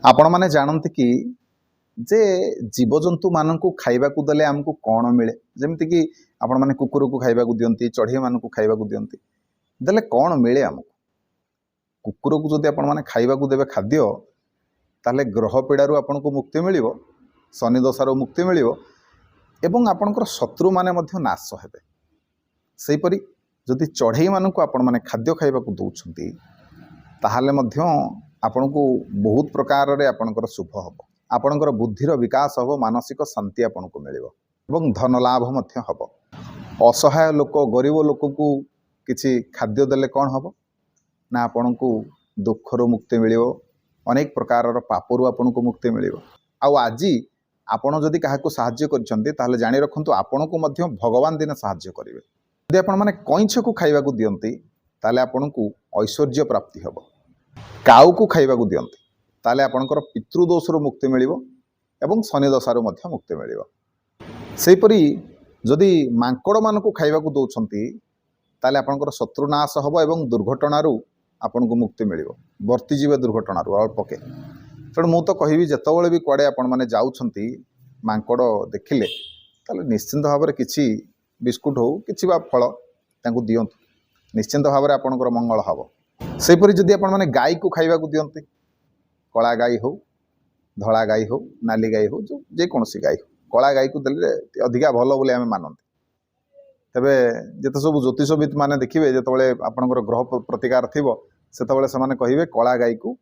आपण मैंने जानते कि जे जीवजंतु मानक खाइबाकू देले आमको कौन मिले जमती कि आपण मैंने कुकुर को खाइबाकू दियंती चढ़ई मानक खाइबाकू दियंती देले कौन मिले आमको कुकुर को जदि आपण मैंने खाइबाकू देबे खाद्य ताले ग्रह पीड़ारू आपण को मुक्ति मिलिबो शनि दशारू मुक्ति मिलिबो एवं आपणकर शत्रु माने मध्य नाश हेबे। सेहीपरि जदि चढ़ई मानक आपण मैंने खाद्य खाइबाकू दउछंती ताहाले मध्य आपनको बहुत प्रकार रे आपणकर शुभ हबो आपणकर बुद्धिर विकास हबो मानसिक शांति आपनको मिलिबो एवं धन लाभ मध्य हबो। असहाय लोक गरीब लोक को किछि खाद्य देले कौन हबो ना आपनको दुखर मुक्ति मिलिबो अनेक प्रकार पापरू आपनको मुक्ति मिलिबो। आउ आजी आपण जदि काहाको साहाय्य करछन्ते ताहले जानि रखंतु आपनको मध्य भगवान दिन साहाय्य करिवे। जदि आपण माने कइंछ को खाइबाकू दियंती ताहले आपनको ऐश्वर्य प्राप्ति हबो। काऊ को खाइबाकू दियंती ताले आपणकर पितृदोषरू मुक्ति मिलिबो एवं शनि दशारू मध्य मुक्ति मिलिबो। सेहीपरि जदि मांकड़ मानकू खाइबाकू दउछंती ताले आपणकर शत्रुनाश हबो एवं दुर्घटनारू आपनको मुक्ति मिलिबो वर्ती जीवे दुर्घटनारू अल्पके। तेणु मु तो कहबी जेतबेले भी कुआडे आपण माने जाउछंती मांकड़ देखिले ताले निश्चिंत भाव में किछि बिस्कुट हो किछि बा फल तांकू दियंतु निश्चिंत भाव में आपणकर मंगल हबो। सेहीपरि जदि आपण माने गाय को खाइबाकू दियंती कला गाई हो धला गाई हो नाली गाई हो जो जेकोसी गाई हो कला गाई को देले अधिका भल बोली आम मानते। तेबे जेते सब ज्योतिषविद माने देखिबे जेतबेले आपणकर ग्रह प्रतिकार थिबो सेतबेले समाने कहिबे कला गाई को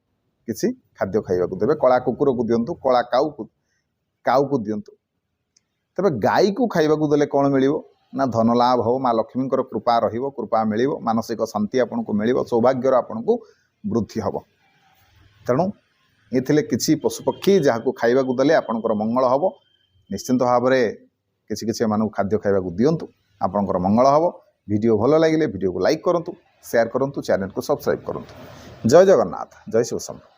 किसी खाद्य खाइबाकू देबे कला कुकुर को दियंतु कला काऊ को दियंतु। तेबे गाई को खाइबाकू देले कौन मिलिबो ना धन लाभ हो माँ लक्ष्मी कृपा रहिबो कृपा मिलिबो मानसिक शांति आपनको मिलिबो सौभाग्यर आपनको वृद्धि हबो। तेणु ये किसी पशुपक्षी जहाँ को खाइबाकू देले आपणकर मंगल हबो। निश्चिंत भाव में किसी किसी मानक खाद्य खाइबाकू दियंतु आपणकर मंगल हबो। वीडियो भल लगिले वीडियो को लाइक करंतु शेयर करंतु चैनल को सब्सक्राइब करंतु। जय जगन्नाथ जय शिव शंभु।